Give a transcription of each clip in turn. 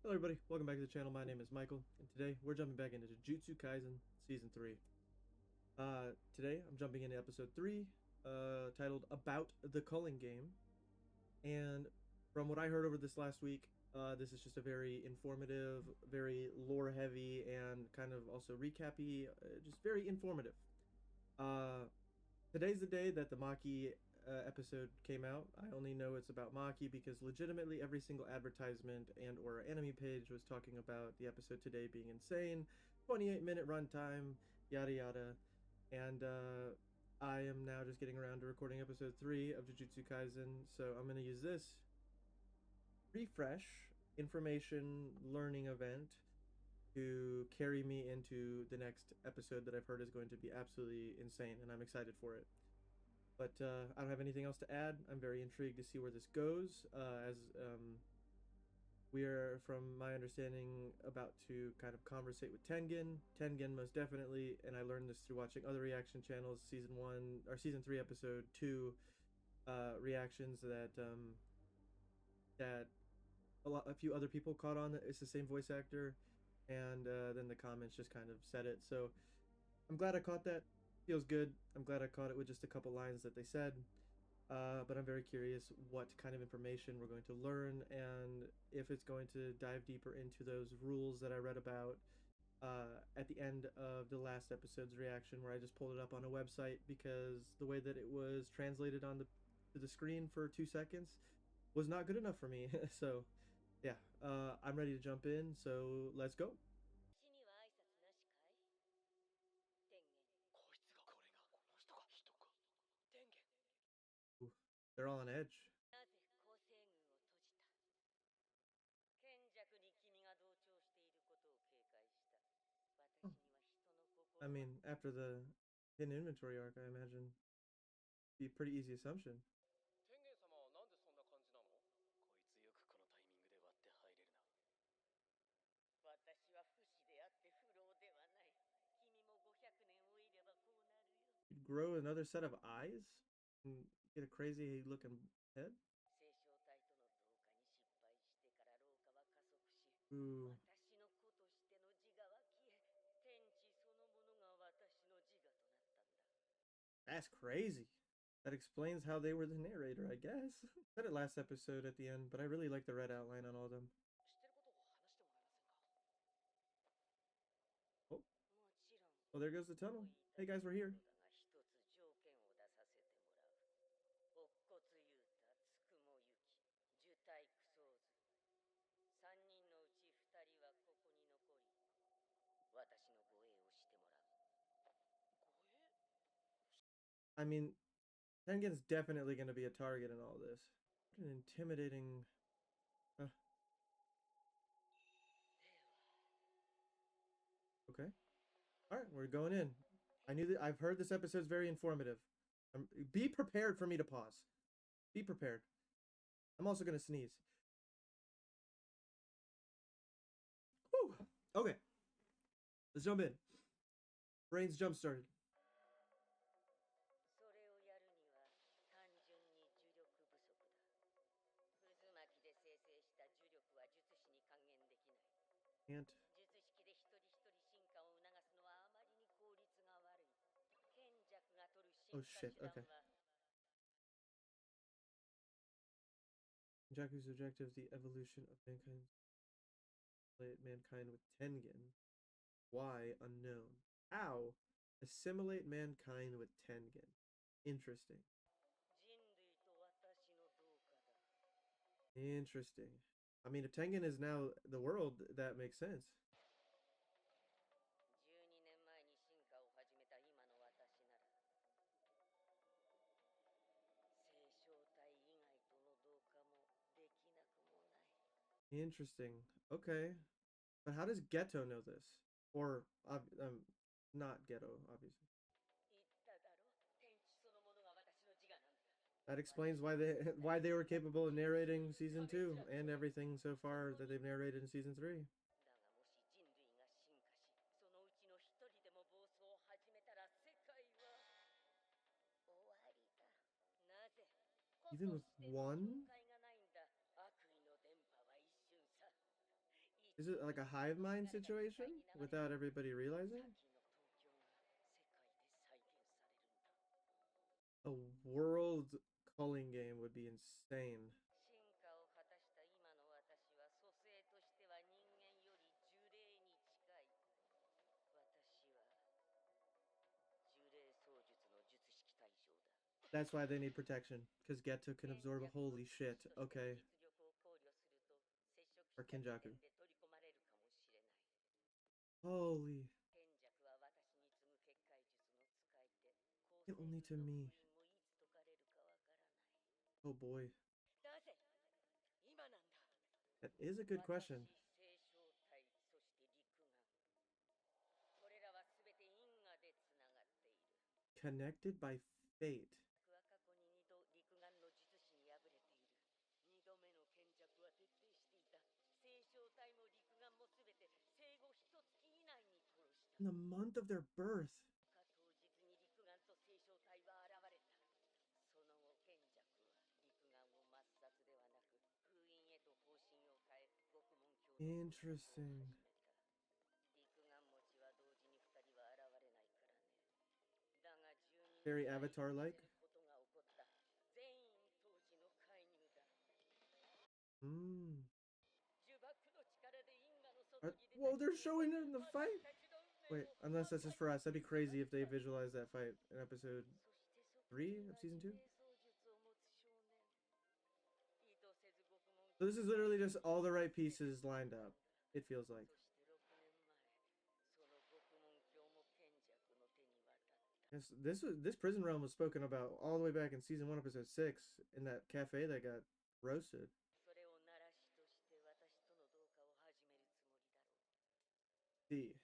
Hello everybody, welcome back to the channel. My name is Michael, and today we're jumping back into Jujutsu Kaisen Season 3. Today I'm jumping into Episode 3, titled About the Culling Game. And from what I heard over this last week, this is just a very informative, very lore-heavy, and kind of also recap-y, just very informative. Today's the day that the Maki episode came out. I only know it's about Maki because legitimately every single advertisement and or anime page was talking about the episode today being insane, 28-minute runtime, yada yada. And I am now just getting around to recording episode 3 of Jujutsu Kaisen, so I'm going to use this refresh information learning event to carry me into the next episode that I've heard is going to be absolutely insane, and I'm excited for it. But I don't have anything else to add. I'm very intrigued to see where this goes, as we are, from my understanding, about to kind of conversate with Tengen. Tengen most definitely, and I learned this through watching other reaction channels, season 1 or season 3 episode 2 reactions that a few other people caught on that it's the same voice actor, and then the comments just kind of said it. So I'm glad I caught that. Feels good. I'm glad I caught it with just a couple lines that they said. But I'm very curious what kind of information we're going to learn, and if it's going to dive deeper into those rules that I read about at the end of the last episode's reaction, where I just pulled it up on a website because the way that it was translated on the screen for 2 seconds was not good enough for me. So yeah, I'm ready to jump in, so let's go. Ooh, they're all on edge. Oh, I mean, after the hidden inventory arc, I imagine be a pretty easy assumption. You'd grow another set of eyes and get a crazy looking head. Ooh, that's crazy. That explains how they were the narrator, I guess. Said it last episode at the end, but I really like the red outline on all of them. Oh, well, there goes the tunnel. Hey guys, we're here. I mean, Tengen's definitely going to be a target in all this. What an intimidating. Uh, okay. All right, we're going in. I knew that. I've heard this episode's very informative. Be prepared for me to pause. Be prepared. I'm also going to sneeze. Whew. Okay. Let's jump in. Brains jump started. Can't. Oh shit. Okay. Jaku's objective: the evolution of mankind with Tengen. Why unknown. How assimilate mankind with Tengen. Interesting. Interesting. I mean, if Tengen is now the world, that makes sense. Interesting. Okay. But how does Geto know this? Or, not Geto, obviously. That explains why they were capable of narrating season 2 and everything so far that they've narrated in season 3. Even with one? Is it like a hive mind situation without everybody realizing? A world culling game would be insane. That's why they need protection, because Geto can absorb a holy shit. Okay. Or Kenjaku. Holy. Only to me. Oh boy. That is a good question. Connected by fate. In the month of their birth. Interesting. Very Avatar-like. Hmm. Whoa, they're showing it in the fight? Wait, unless this is for us. That'd be crazy if they visualize that fight in episode 3 of season 2. So this is literally just all the right pieces lined up, it feels like. Yes, this prison realm was spoken about all the way back in season 1, episode 6, in that cafe that got roasted. See.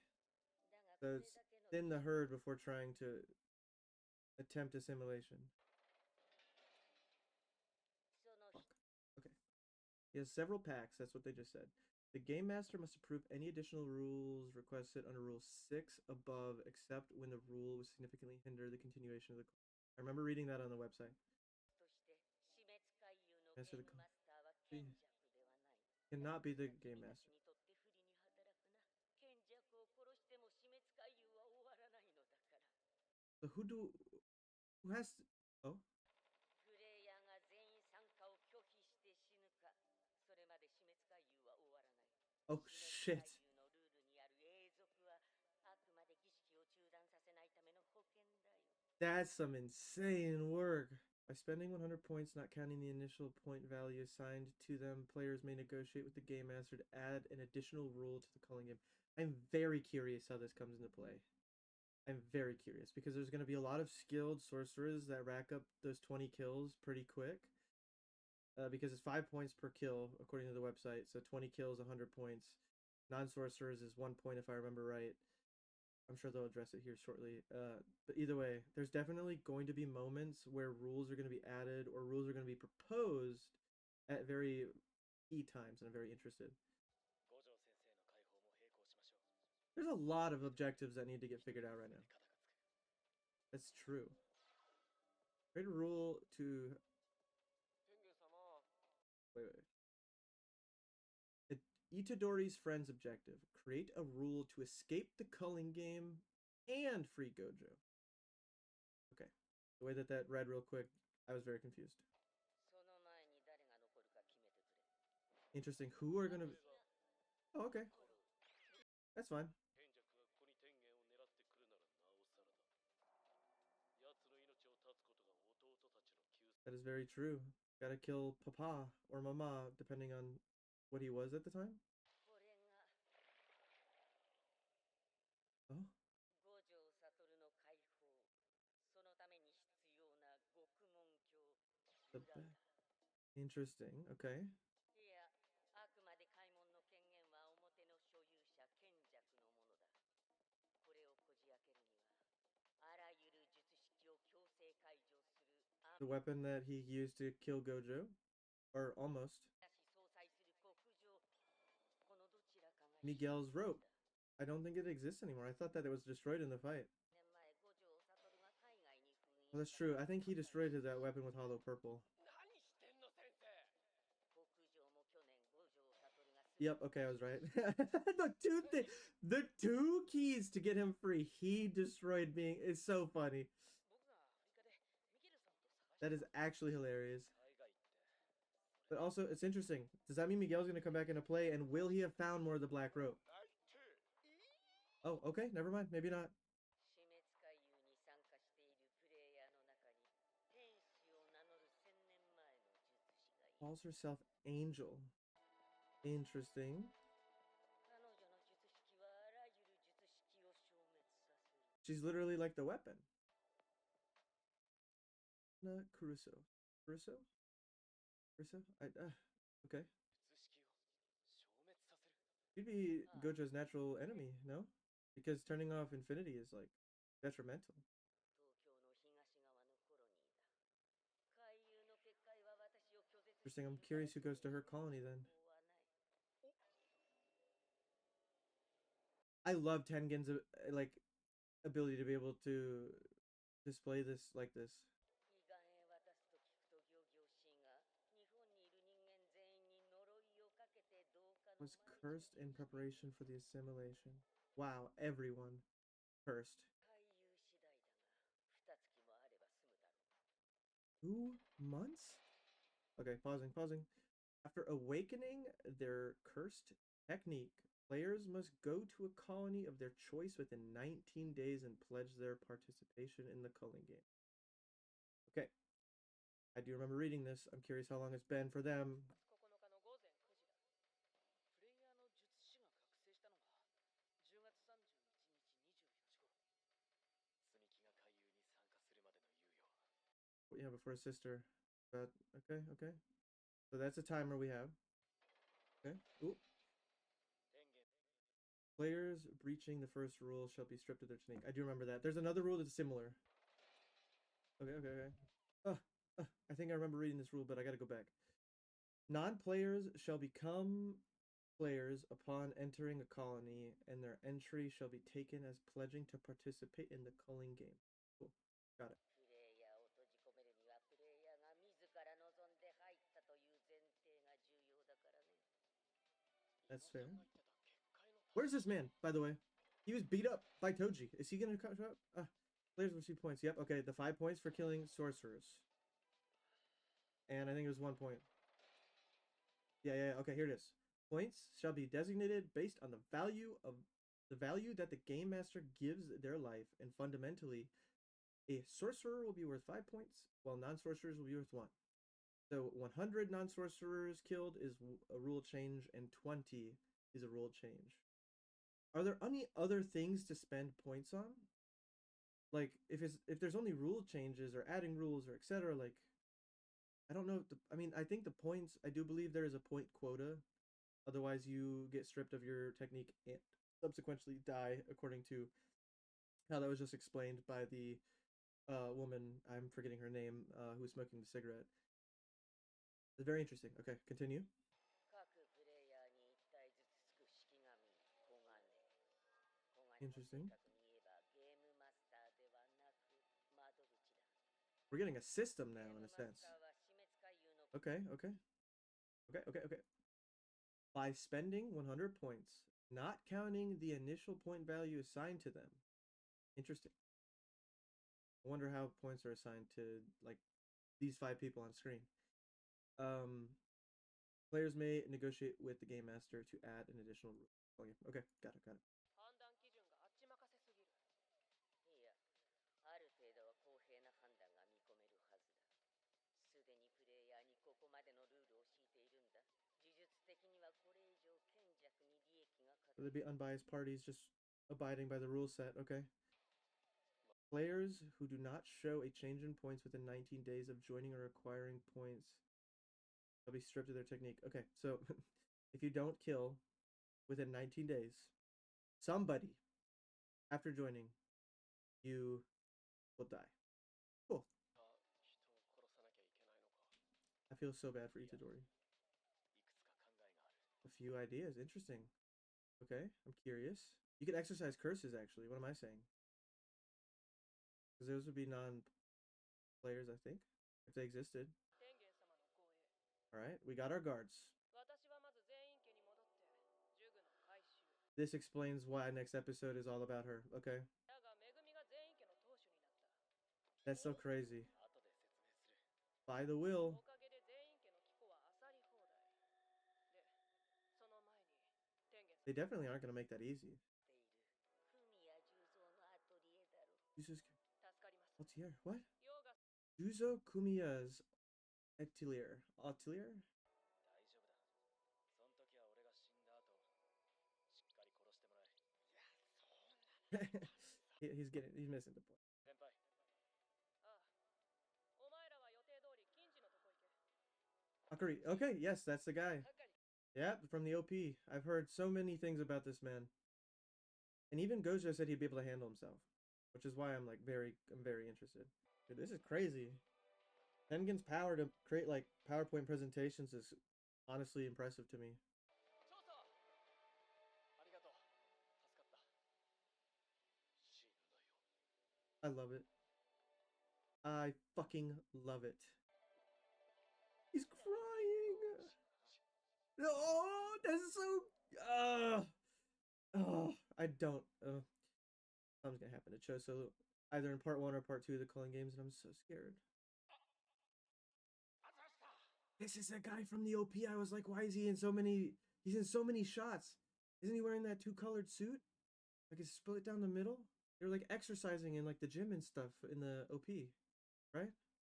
So it's thin the herd before trying to attempt assimilation. Fuck. Okay. He has several packs, that's what they just said. The Game Master must approve any additional rules requested under Rule 6 above, except when the rule would significantly hinder the continuation of the. I remember reading that on the website. Master the cannot be the Game Master. So who has to, oh, oh shit. That's some insane work. By spending 100 points, not counting the initial point value assigned to them, players may negotiate with the Game Master to add an additional rule to the Culling Game. I'm very curious how this comes into play. I'm very curious because there's going to be a lot of skilled sorcerers that rack up those 20 kills pretty quick. Because it's 5 points per kill, according to the website. So 20 kills, 100 points. Non-sorcerers is 1 point, if I remember right. I'm sure they'll address it here shortly. But either way, there's definitely going to be moments where rules are going to be added or rules are going to be proposed at very key times, and I'm very interested. There's a lot of objectives that need to get figured out right now. That's true. Create a rule to. Wait. Itadori's friend's objective. Create a rule to escape the culling game and free Gojo. Okay. The way that read real quick, I was very confused. Interesting. Who are going to. Oh, okay. That's fine. That is very true. Gotta kill Papa or Mama, depending on what he was at the time. Oh. The back. Interesting. Okay. The weapon that he used to kill Gojo, or almost. Miguel's rope. I don't think it exists anymore. I thought that it was destroyed in the fight. Well, that's true. I think he destroyed that weapon with Hollow Purple. Yep, okay, I was right. The two keys to get him free, he destroyed being is so funny. That is actually hilarious. But also, it's interesting. Does that mean Miguel's gonna come back into play, and will he have found more of the black rope? Oh, okay, never mind. Maybe not. Calls herself Angel. Interesting. She's literally like the weapon. Caruso. Caruso? Caruso? Okay. She'd be Gojo's natural enemy, no? Because turning off Infinity is like detrimental. Interesting. I'm curious who goes to her colony then. I love Tengen's like ability to be able to display this like this. Was cursed in preparation for the assimilation. Wow, everyone cursed. 2 months? Okay, pausing. After awakening their cursed technique, players must go to a colony of their choice within 19 days and pledge their participation in the Culling Game. Okay, I do remember reading this. I'm curious how long it's been for them. Yeah, before his sister. But okay. So that's a timer we have. Okay. Ooh. Players breaching the first rule shall be stripped of their technique. I do remember that. There's another rule that's similar. Okay. I think I remember reading this rule, but I gotta go back. Non-players shall become players upon entering a colony, and their entry shall be taken as pledging to participate in the Culling Game. Cool. Got it. That's fair. Where's this man, by the way? He was beat up by Toji. Is he gonna show up? Players receive points. Yep, okay. The 5 points for killing sorcerers. And I think it was 1 point. Yeah. Okay, here it is. Points shall be designated based on the value that the game master gives their life, and fundamentally, a sorcerer will be worth 5 points, while non-sorcerers will be worth one. So 100 non-sorcerers killed is a rule change, and 20 is a rule change. Are there any other things to spend points on? Like if there's only rule changes or adding rules or etc. Like I don't know. I mean, I think the points. I do believe there is a point quota. Otherwise, you get stripped of your technique and subsequently die, according to how that was just explained by the woman. I'm forgetting her name. Who was smoking the cigarette. It's very interesting. Okay, continue. Interesting. We're getting a system now, in a sense. Okay. By spending 100 points, not counting the initial point value assigned to them. Interesting. I wonder how points are assigned to like these 5 people on screen. Players may negotiate with the game master to add an additional rule. Okay, got it. So there'd be unbiased parties just abiding by the rule set. Okay. Players who do not show a change in points within 19 days of joining or acquiring points will be stripped of their technique. Okay, so if you don't kill within 19 days, somebody after joining, you will die. Cool. I feel so bad for Itadori. A few ideas. Interesting. Okay, I'm curious. You can exercise curses, actually. What am I saying? Because those would be non-players, I think, if they existed. All right, we got our guards. This explains why next episode is all about her. Okay. That's so crazy. By the will. They definitely aren't going to make that easy. Jesus. What's here? What? Juzo Kumiya's atelier. Atelier? He's missing the point. Akari. Okay, yes, that's the guy. Yeah, from the OP. I've heard so many things about this man. And even Gojo said he'd be able to handle himself, which is why I'm very interested. Dude, this is crazy. Tengen's power to create like PowerPoint presentations is honestly impressive to me. I love it. I fucking love it. He's crying. Oh, that's so. Oh, I don't. Something's gonna happen to Choso either in part one or part two of the Culling Games, and I'm so scared. This is a guy from the OP. I was like, why is he in so many? He's in so many shots. Isn't he wearing that two-colored suit? Like it's split down the middle. They're like exercising in like the gym and stuff in the OP, right?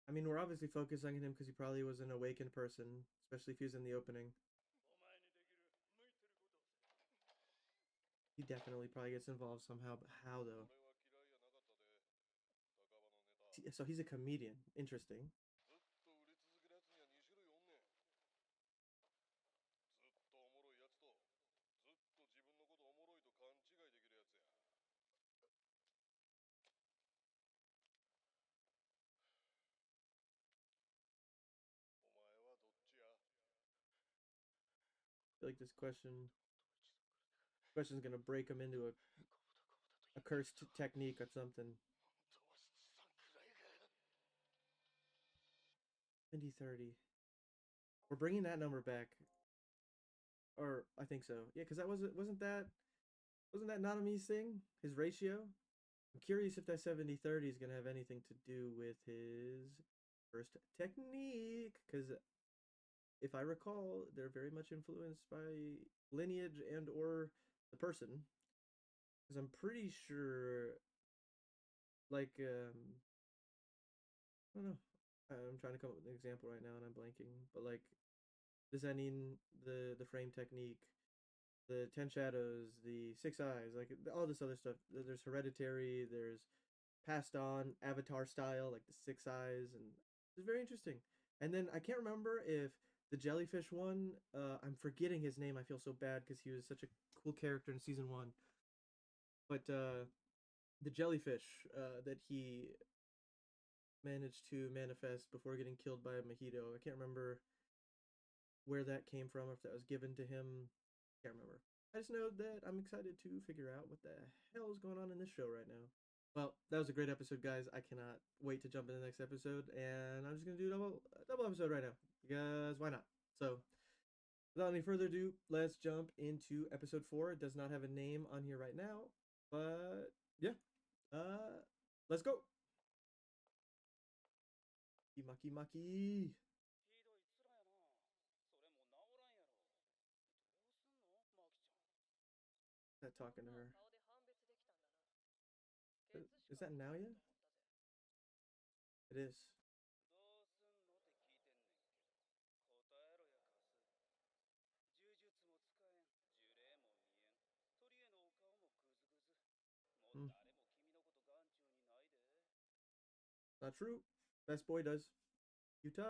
I mean, we're obviously focusing on him because he probably was an awakened person, especially if he was in the opening. He definitely probably gets involved somehow, but how though? So he's a comedian. Interesting. I feel like this question's gonna break him into a cursed technique or something. 90-30. We're bringing that number back, or I think so. Yeah, because that wasn't that Nanami's thing? His ratio. I'm curious if that 70-30 is gonna have anything to do with his first technique, because if I recall, they're very much influenced by lineage and or the person. Because I'm pretty sure, like, I don't know. I'm trying to come up with an example right now, and I'm blanking. But like the Zen'in, the frame technique, the 10 shadows, the 6 eyes, like all this other stuff. There's hereditary. There's passed on avatar style, like the 6 eyes, and it's very interesting. And then I can't remember if the jellyfish one. I'm forgetting his name. I feel so bad because he was such a cool character in season one. But the jellyfish that he managed to manifest before getting killed by a mojito. I can't remember where that came from, or if that was given to him. Can't remember. I just know that I'm excited to figure out what the hell is going on in this show right now. Well, that was a great episode, guys. I cannot wait to jump into the next episode, and I'm just gonna do a double episode right now because why not? So, without any further ado, let's jump into episode 4. It does not have a name on here right now, but yeah, let's go. Maki Maki. Not talking to her. Is that Naoya? It is. Hmm. Not true. Best boy does. Utah.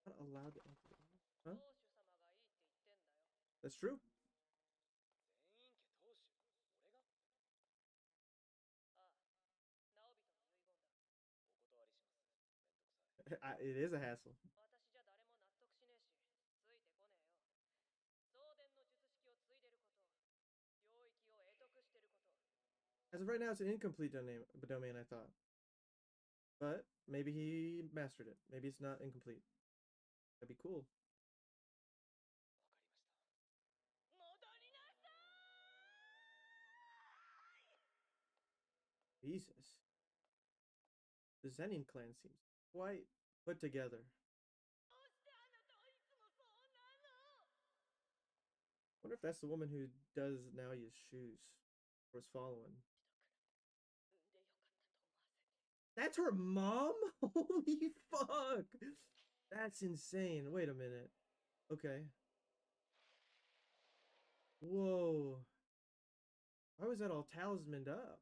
Not allowed to enter. Huh? That's true. It is a hassle. As of right now, it's an incomplete domain, I thought. But maybe he mastered it. Maybe it's not incomplete. That'd be cool. Jesus. The Zen'in clan seems quite put together. Wonder if that's the woman who does Naoya's shoes. Or was following. That's her mom? Holy fuck! That's insane. Wait a minute. Okay. Whoa. Why was that all talismaned up?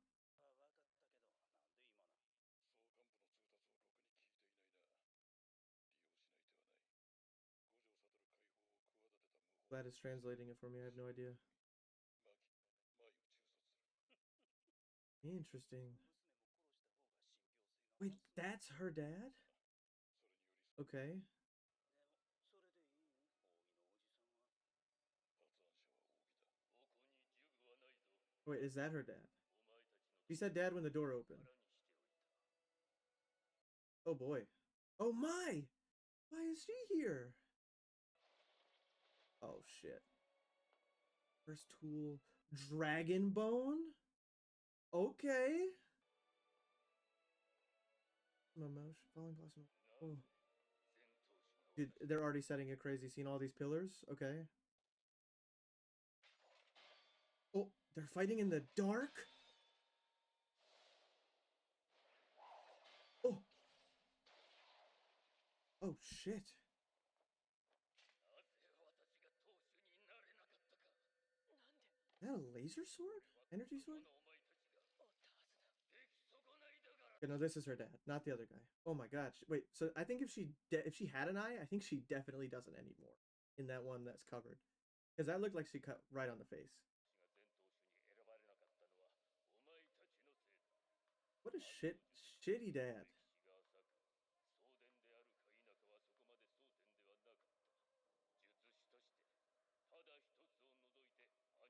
Glad it's translating it for me. I have no idea. Interesting. Wait, that's her dad? Okay. Wait, is that her dad? She said dad when the door opened. Oh boy. Oh my! Why is she here? Oh shit. First tool. Dragon Bone? Okay. Motion. Falling glass. Oh. Dude, they're already setting a crazy scene. All these pillars. Okay. Oh, they're fighting in the dark? Oh. Oh shit. Is that a laser sword? Energy sword? Okay, no, this is her dad, not the other guy. Oh my god. Wait, so I think if she had an eye, I think she definitely doesn't anymore in that one that's covered. Because that looked like she cut right on the face. What a shitty dad.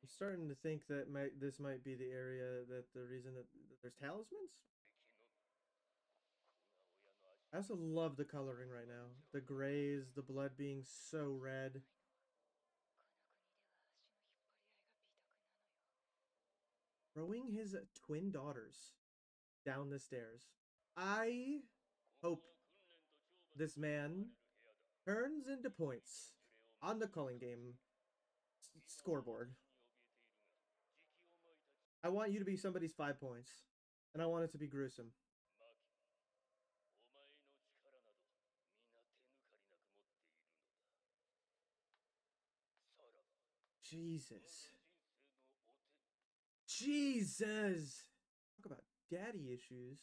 I'm starting to think that this might be the area that the reason that there's talismans. I also love the coloring right now. The grays, the blood being so red. Throwing his twin daughters down the stairs. I hope this man turns into points on the Culling Game scoreboard. I want you to be somebody's 5 points, and I want it to be gruesome. Jesus. Jesus! Talk about daddy issues.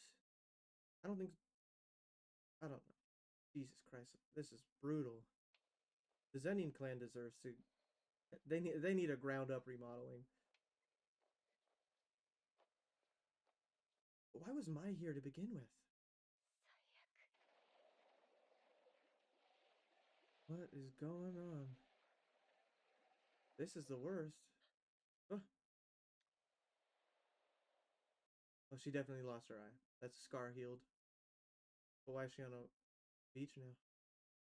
I don't think... I don't know. Jesus Christ. This is brutal. The Zen'in clan deserves to... They need a ground-up remodeling. Why was Mai here to begin with? What is going on? This is the worst. Oh, oh, she definitely lost her eye. That's scar healed. But why is she on a beach now?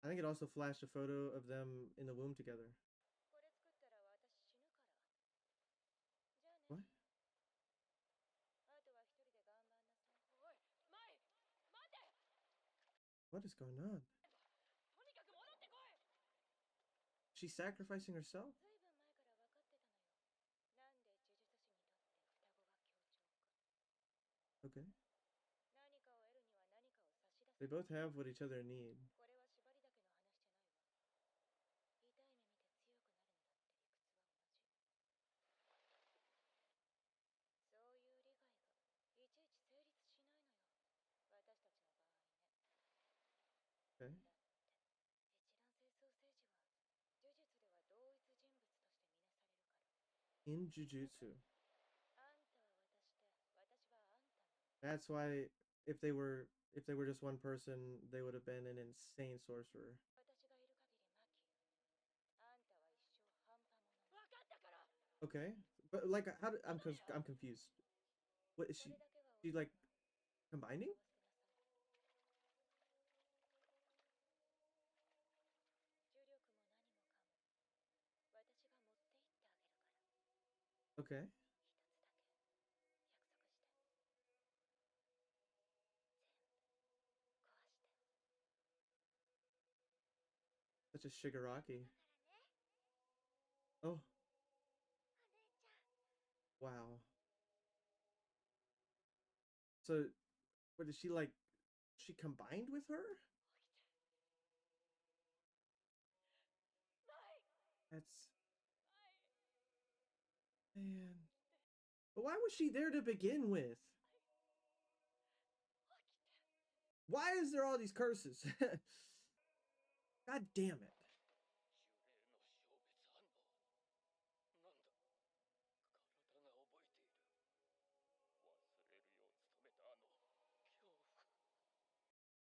I think it also flashed a photo of them in the womb together. What? What is going on? She's sacrificing herself? Okay. They both have what each other need. Okay. In Jujutsu. That's why if they were just one person, they would have been an insane sorcerer. Okay. But like I'm confused. What is she like combining? Okay. such a Shigaraki. Oh, wow. So, what is she like? She combined with her? That's man. But why was she there to begin with? Why is there all these curses? God damn it.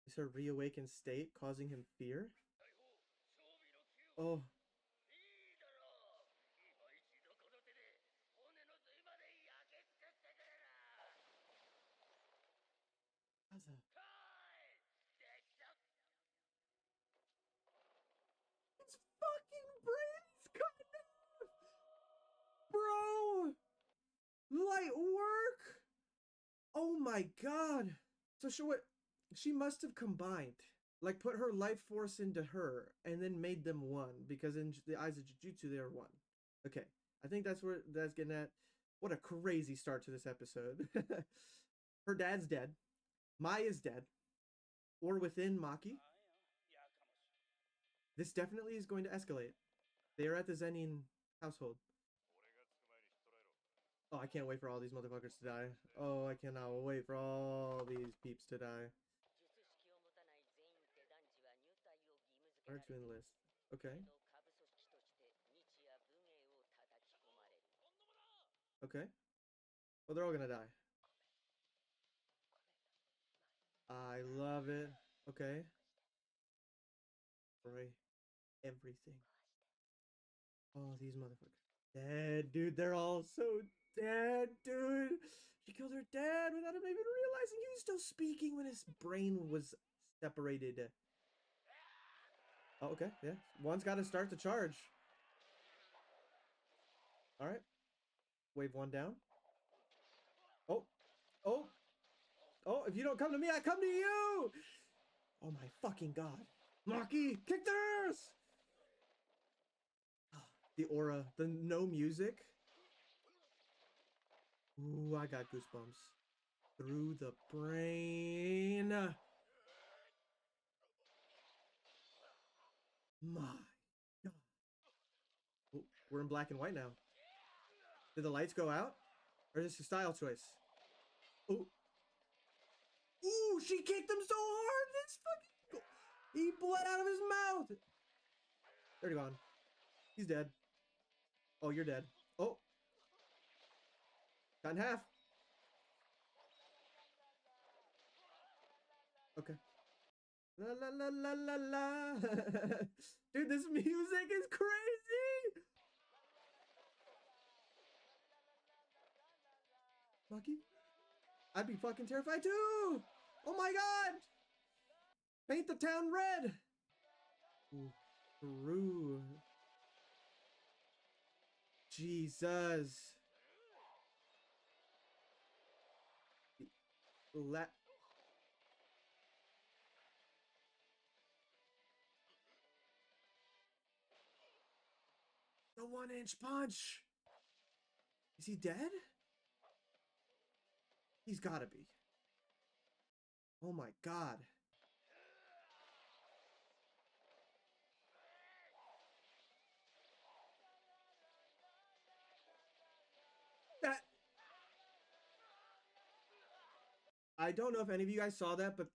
Is her reawakened state causing him fear? Oh. How's that? It's fucking brains cut off! Bro! Light work! Oh my god! So she must have combined. Like put her life force into her and then made them one because in the eyes of Jujutsu they are one. Okay, I think that's where that's getting at. What a crazy start to this episode. Her dad's dead. Maya's dead. Or within Maki. This definitely is going to escalate. They are at the Zen'in household. Oh, I can't wait for all these motherfuckers to die. Oh, I cannot wait for all these peeps to die. Are to enlist. Okay. Okay. Well, they're all gonna die. I love it. Okay. Destroy everything. Oh, these motherfuckers. Dead, dude. They're all so dead, dude. She killed her dad without him even realizing he was still speaking when his brain was separated. Oh, okay. Yeah. One's got to start the charge. All right. Wave one down. Oh. Oh. Oh, if you don't come to me, I come to you! Oh my fucking god. Maki, kick their ass! The aura, the no music. Ooh, I got goosebumps. Through the brain. My god. Oh, we're in black and white now. Did the lights go out? Or is this a style choice? Oh. Ooh, she kicked him so hard! This fucking... He bled out of his mouth! They're gone. He's dead. Oh, you're dead. Oh. Cut in half. Okay. La la la la la la. Dude, this music is crazy! Maki? I'd be fucking terrified too! Oh my god! Paint the town red! Ooh, Peru. Jesus. La the 1-inch punch! Is he dead? He's gotta be. Oh my god. That... I don't know if any of you guys saw that, but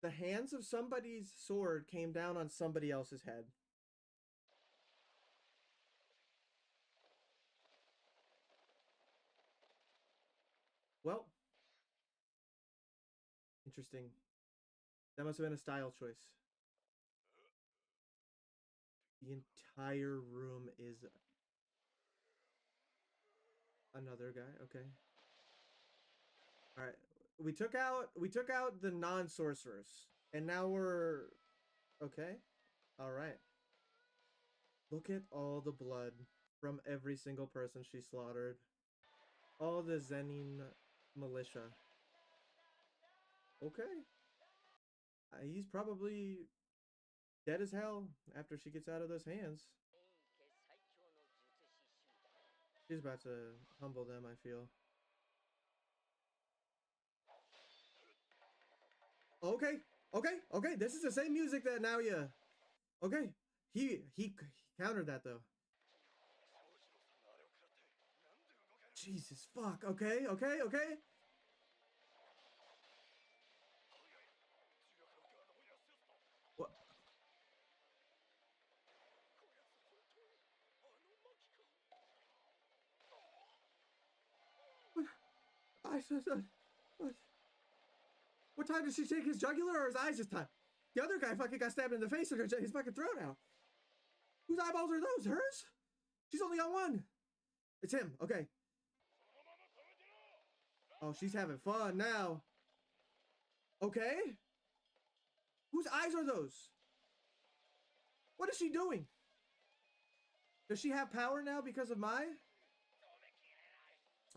the hands of somebody's sword came down on somebody else's head. Well, interesting. That must have been a style choice. The entire room is another guy. Okay. All right. We took out the non-sorcerers, and now we're okay. All right. Look at all the blood from every single person she slaughtered. All the Zen'in militia. Okay. He's probably dead as hell after she gets out of those hands. She's about to humble them, I feel. Okay, okay. This is the same music that Naoya. Okay, he countered that though. Jesus fuck. Okay. What? I said, what time did she take his jugular or his eyes this time? The other guy fucking got stabbed in the face and his fucking throat out. Whose eyeballs are those? Hers? She's only got one. It's him. Okay. Oh, she's having fun now. Okay. Whose eyes are those? What is she doing? Does she have power now because of Mai?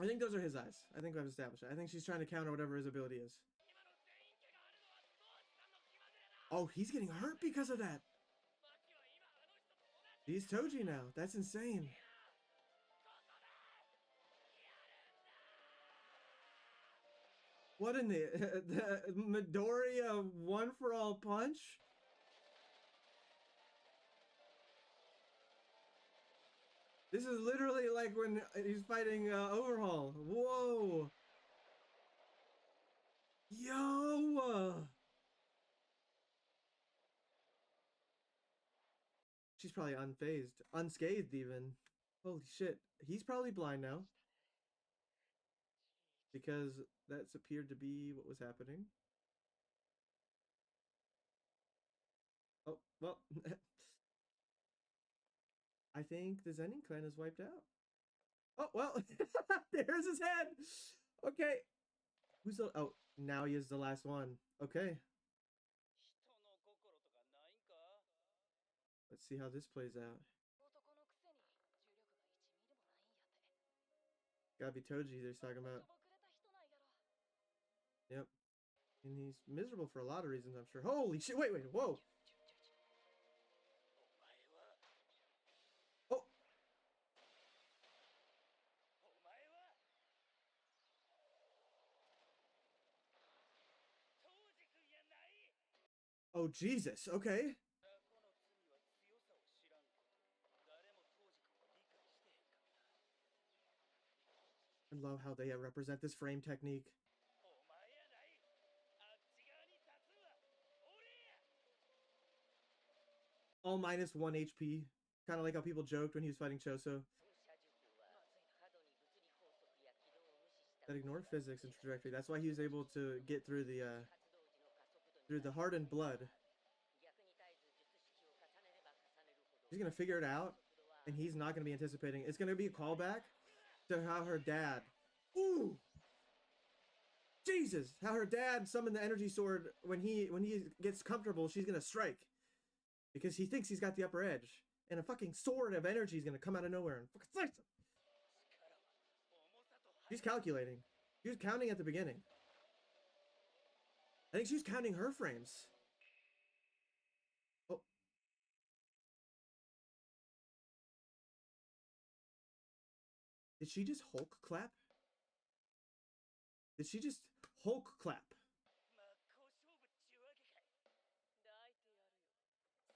I think those are his eyes. I think I've established it. I think she's trying to counter whatever his ability is. Oh, he's getting hurt because of that. He's Toji now. That's insane. What in the Midoriya one for all punch? This is literally like when he's fighting Overhaul. Whoa. Yo. She's probably unfazed, unscathed even. Holy shit. He's probably blind now. Because that's appeared to be what was happening. Oh, well. I think the Zen'in clan is wiped out. Oh, well. There's his head. Okay. Who's the... Oh, now he is the last one. Okay. Let's see how this plays out. Gotta be Toji they're talking about. Yep. And he's miserable for a lot of reasons, I'm sure. Holy shit, wait, whoa. Oh. Oh, Jesus, okay. I love how they represent this frame technique. All minus 1 HP. Kind of like how people joked when he was fighting Choso. That ignored physics and trajectory. That's why he was able to get through the hardened blood. She's gonna figure it out, and he's not gonna be anticipating. It's gonna be a callback to how her dad. Ooh! Jesus! How her dad summoned the energy sword when he gets comfortable, she's gonna strike. Because he thinks he's got the upper edge. And a fucking sword of energy is gonna come out of nowhere and fucking slice him. She's calculating. She was counting at the beginning. I think she's counting her frames. Oh. Did she just Hulk clap? Did she just Hulk clap?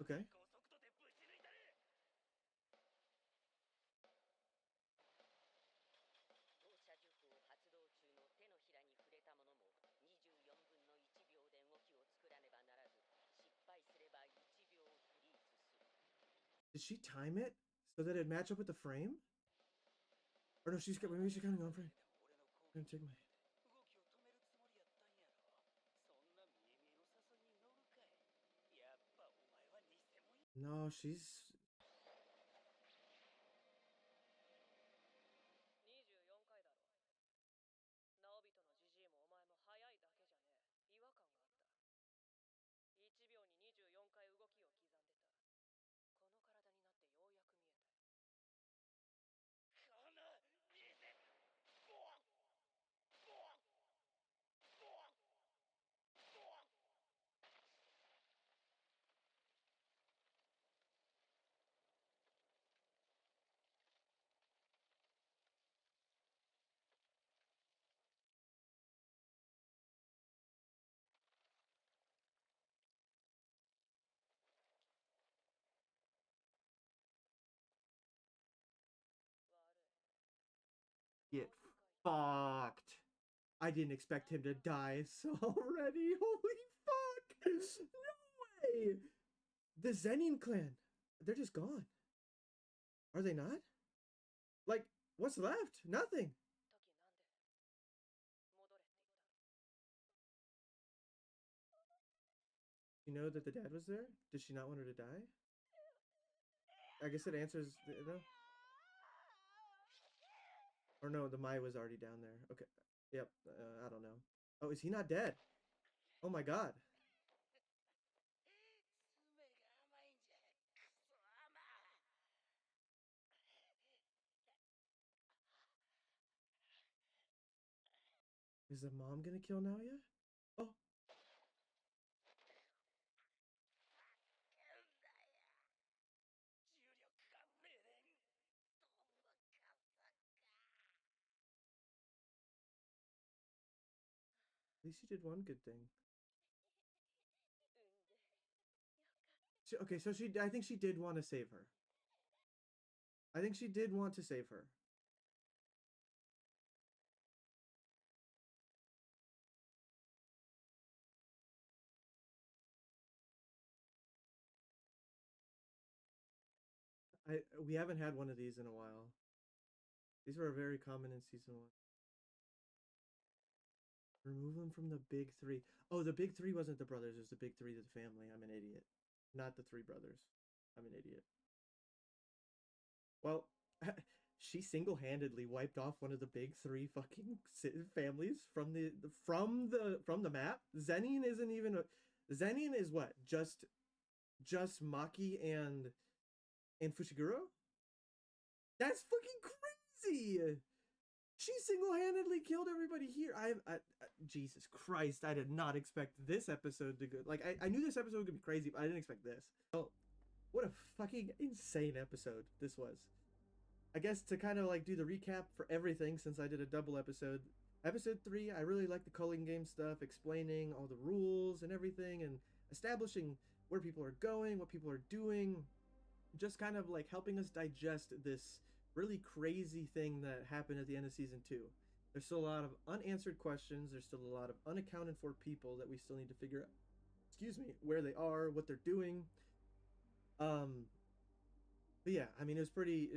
Okay. Did she time it so that it'd match up with the frame? Or no, maybe she's counting on frame. I'm gonna take my... No, she's... fucked. I didn't expect him to die so already. Holy fuck! No way! The Zen'in clan, they're just gone. Are they not? Like, what's left? Nothing. You know that the dad was there? Did she not want her to die? I guess it answers no. Or no, the Mai was already down there. Okay. Yep. I don't know. Oh, is he not dead? Oh my god. Is the mom gonna kill Naoya? Oh. At least she did one good thing. Okay, so I think she did want to save her. I think she did want to save her. We haven't had one of these in a while. These were very common in season 1. Remove them from the big three. Oh, the big three wasn't the brothers. It was the big three of the family. I'm an idiot. Not the three brothers. I'm an idiot. Well, she single-handedly wiped off one of the big three fucking families from the map. Zen'in isn't even a. Zen'in is what? Just Maki and Fushiguro? That's fucking crazy. She single-handedly killed everybody here. Jesus Christ, I did not expect this episode to go. Like, I knew this episode would be crazy, but I didn't expect this. Well, what a fucking insane episode this was. I guess to kind of like do the recap for everything, since I did a double episode. Episode 3, I really like the Culling Game stuff, explaining all the rules and everything, and establishing where people are going, what people are doing, just kind of like helping us digest this really crazy thing that happened at the end of season 2. There's still a lot of unanswered questions. There's still a lot of unaccounted for people that we still need to figure out. Excuse me, where they are, what they're doing. But yeah, I mean, it was pretty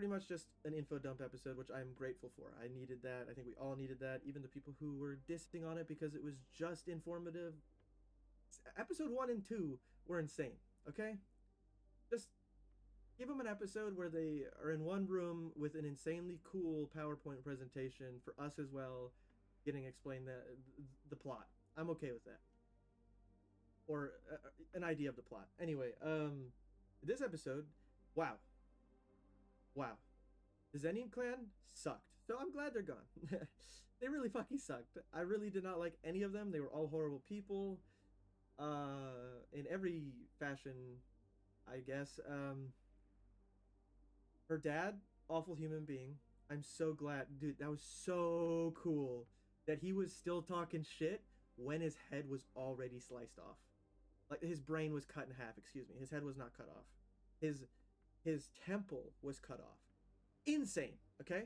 much just an info dump episode, which I'm grateful for. I needed that. I think we all needed that. Even the people who were dissing on it because it was just informative. Episode 1 and 2 were insane. Okay, just give them an episode where they are in one room with an insanely cool PowerPoint presentation for us as well, getting explained the plot. I'm okay with that, or an idea of the plot. Anyway, this episode, wow, wow, the Zen'in clan sucked. So I'm glad they're gone. They really fucking sucked. I really did not like any of them. They were all horrible people, in every fashion, I guess. Her dad, awful human being. I'm so glad, dude. That was so cool that he was still talking shit when his head was already sliced off. Like his brain was cut in half. Excuse me. His head was not cut off. His temple was cut off. Insane. Okay.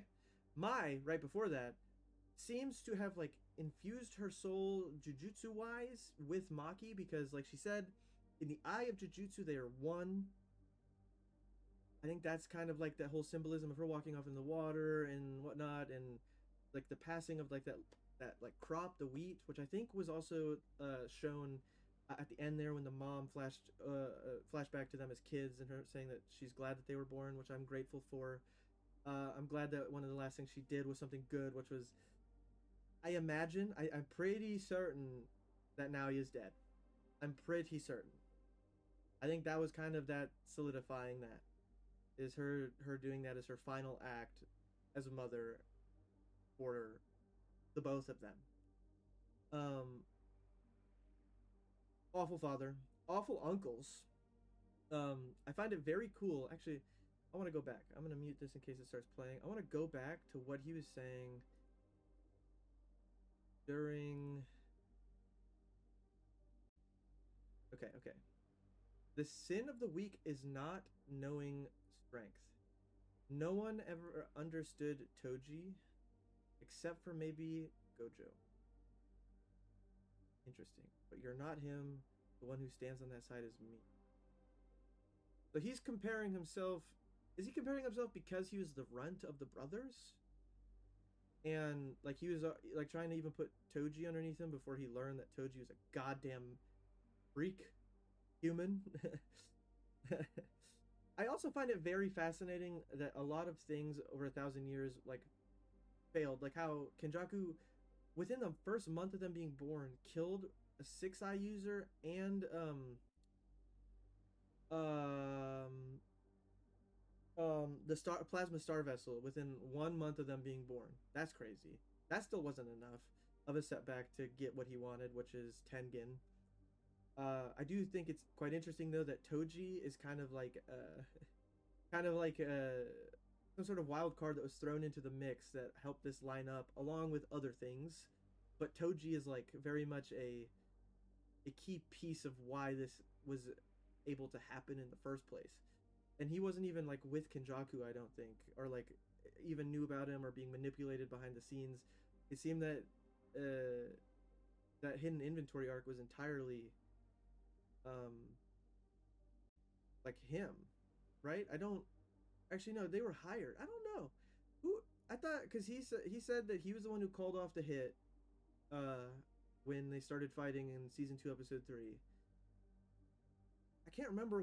Mai right before that seems to have like infused her soul jujutsu wise with Maki, because like she said, in the eye of jujutsu they are one. I think that's kind of like that whole symbolism of her walking off in the water and whatnot, and like the passing of like that like crop, the wheat, which I think was also shown at the end there when the mom flashback to them as kids, and her saying that she's glad that they were born, which I'm grateful for. I'm glad that one of the last things she did was something good, which was, I imagine, I'm pretty certain that now he is dead. I'm pretty certain. I think that was kind of that solidifying that. Is her doing that as her final act as a mother for the both of them. Um, Awful father, awful uncles. I find it very cool. Actually, I want to go back. I'm gonna mute this in case it starts playing. I want to go back to what he was saying during. Okay. The sin of the weak is not knowing strength. No one ever understood Toji except for maybe Gojo. Interesting. But you're not him. The one who stands on that side is me. So he's comparing himself. Is he comparing himself because he was the runt of the brothers? And like he was like trying to even put Toji underneath him before he learned that Toji was a goddamn freak human. I also find it very fascinating that a lot of things over 1,000 years like failed. Like how Kenjaku, within the first month of them being born, killed a 6-eye user and um the star plasma star vessel within 1 month of them being born. That's crazy. That still wasn't enough of a setback to get what he wanted, which is Tengen. I do think it's quite interesting though that Toji is kind of like some sort of wild card that was thrown into the mix that helped this line up along with other things. But Toji is like very much a key piece of why this was able to happen in the first place. And he wasn't even like with Kenjaku, I don't think, or like even knew about him or being manipulated behind the scenes. It seemed that that hidden inventory arc was entirely um like him, right? I don't actually know. They were hired. I don't know who. I thought because he said that he was the one who called off the hit uh when they started fighting in season 2 episode 3. I can't remember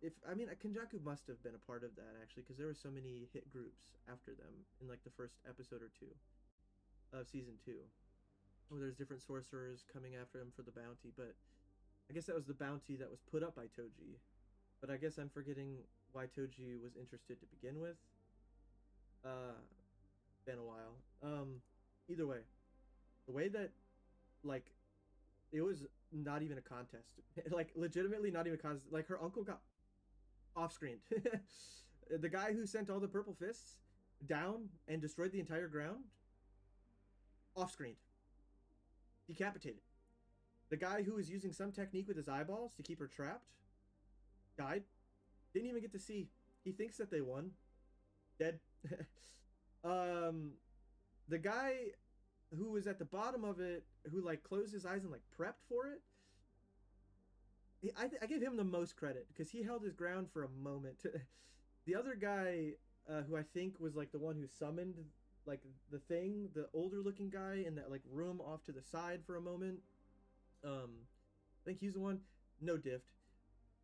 if I mean Kenjaku must have been a part of that actually because there were so many hit groups after them in like the first episode or two of season 2 where there's different sorcerers coming after him for the bounty. But I guess that was the bounty that was put up by Toji. But I guess I'm forgetting why Toji was interested to begin with. uh Been a while. Either way, the way that like it was not even a contest. Like legitimately not even a contest. Like her uncle got off screened. The guy who sent all the purple fists down and destroyed the entire ground, off screened, decapitated. The guy who was using some technique with his eyeballs to keep her trapped died. Didn't even get to see. He thinks that they won. Dead. um the guy who was at the bottom of it, who like closed his eyes and like prepped for it, I give him the most credit because he held his ground for a moment. The other guy, who I think was like the one who summoned like the thing, the older looking guy in that like room off to the side for a moment. I think he's the one. No diff.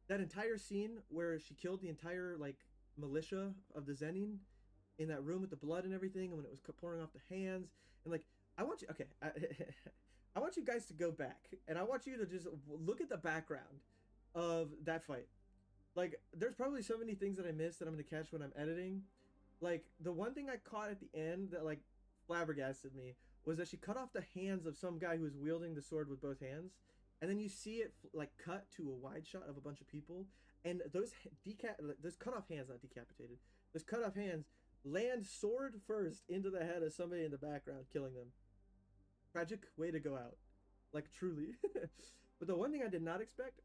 That entire scene where she killed the entire like militia of the Zen'in in that room with the blood and everything, and when it was pouring off the hands, and like I want you, okay, I want you guys to go back, and I want you to just look at the background of that fight. Like, there's probably so many things that I missed that I'm gonna catch when I'm editing. Like, the one thing I caught at the end that like flabbergasted me was that she cut off the hands of some guy who was wielding the sword with both hands, and then you see it like cut to a wide shot of a bunch of people, and those cut off hands, not decapitated, those cut off hands land sword first into the head of somebody in the background, killing them. Tragic way to go out. Like, truly. But the one thing I did not expect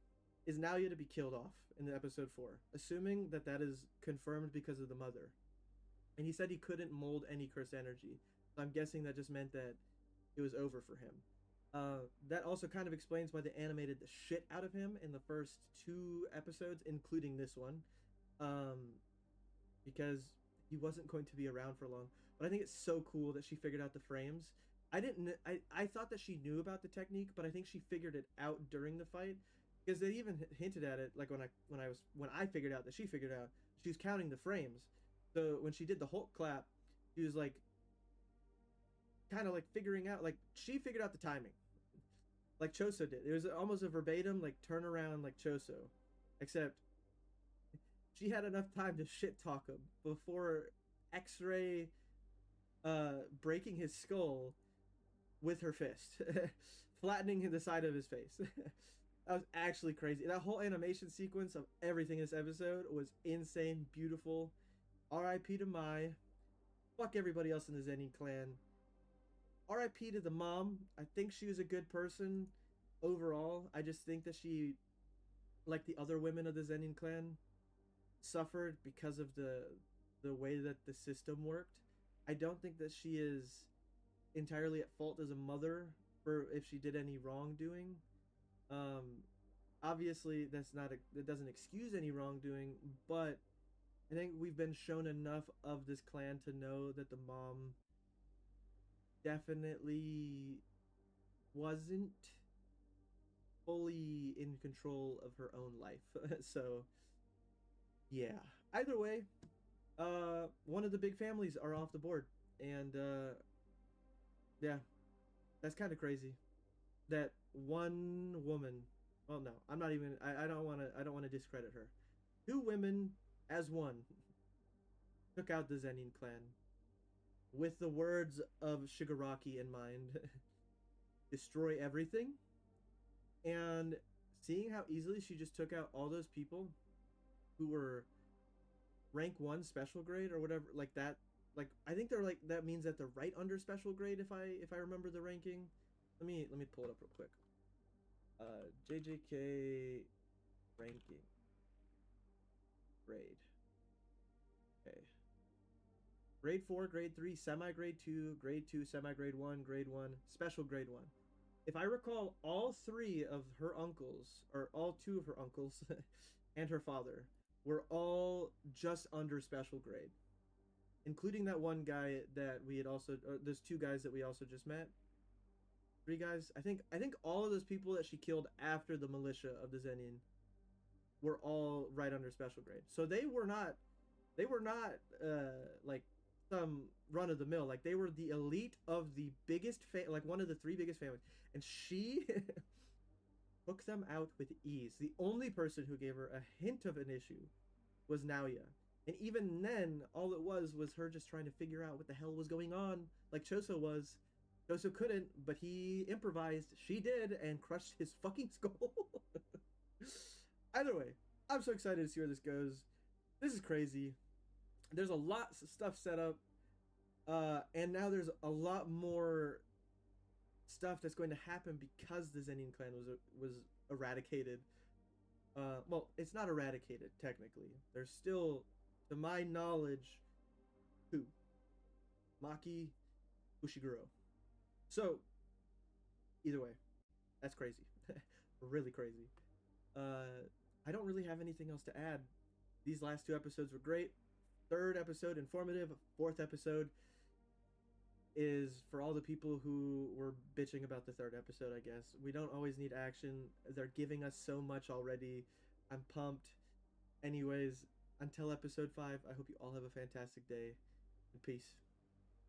is Nalia to be killed off in the episode 4, assuming that that is confirmed because of the mother. And he said he couldn't mold any cursed energy. So I'm guessing that just meant that it was over for him. That also kind of explains why they animated the shit out of him in the first 2 episodes, including this one. Because he wasn't going to be around for long. But I think it's so cool that she figured out the frames. I thought that she knew about the technique, but I think she figured it out during the fight, because they even hinted at it like when I figured out that she figured out, she was counting the frames. So when she did the Hulk clap, she was like kind of like figuring out, like she figured out the timing like Choso did. It was almost a verbatim like turnaround like Choso, except she had enough time to shit talk him before X-ray breaking his skull with her fist, flattening the side of his face. That was actually crazy. That whole animation sequence of everything in this episode was insane, beautiful. R.I.P. to Mai. Fuck everybody else in the Zen'in clan. R.I.P. to the mom. I think she was a good person overall. I just think that she, like the other women of the Zen'in clan, suffered because of the way that the system worked. I don't think that she is entirely at fault as a mother for if she did any wrongdoing. Um, Obviously, that doesn't excuse any wrongdoing, but I think we've been shown enough of this clan to know that the mom definitely wasn't fully in control of her own life. So, yeah. Either way, one of the big families are off the board, and yeah, that's kind of crazy. That one woman. Well, no, I'm not even. I don't want to. I don't want to discredit her. Two women as one took out the Zen'in clan with the words of Shigaraki in mind. Destroy everything. And seeing how easily she just took out all those people who were rank 1 special grade or whatever, like that, like I think they're like, that means that they're right under special grade, if I remember the ranking. Let me pull it up real quick. JJK ranking grade. Okay. Grade 4, grade 3, semi grade 2, grade 2, semi grade 1, grade 1, special grade 1. If I recall, all three of her uncles, or all two of her uncles, and her father were all just under special grade, including that one guy that we had also. There's two guys that we also just met. Three guys. I think all of those people that she killed after the militia of the Zen'in were all right under special grade. So they were not like some run of the mill. Like they were the elite of the biggest like one of the three biggest families, and she took them out with ease. The only person who gave her a hint of an issue was Naoya, and even then, all it was her just trying to figure out what the hell was going on, like Choso was. Choso couldn't, but he improvised. She did, and crushed his fucking skull. Either way, I'm so excited to see where this goes. This is crazy. There's a lot of stuff set up, and now there's a lot more stuff that's going to happen because the Zen'in clan was eradicated. Well, it's not eradicated technically. There's still, to my knowledge, two: Maki, Ushiguro. So either way, that's crazy, really crazy. I don't really have anything else to add. These last two episodes were great. Third episode informative. Fourth episode is for all the people who were bitching about the third episode, I guess. We don't always need action. They're giving us so much already. I'm pumped. Anyways, until episode 5, I hope you all have a fantastic day. And peace.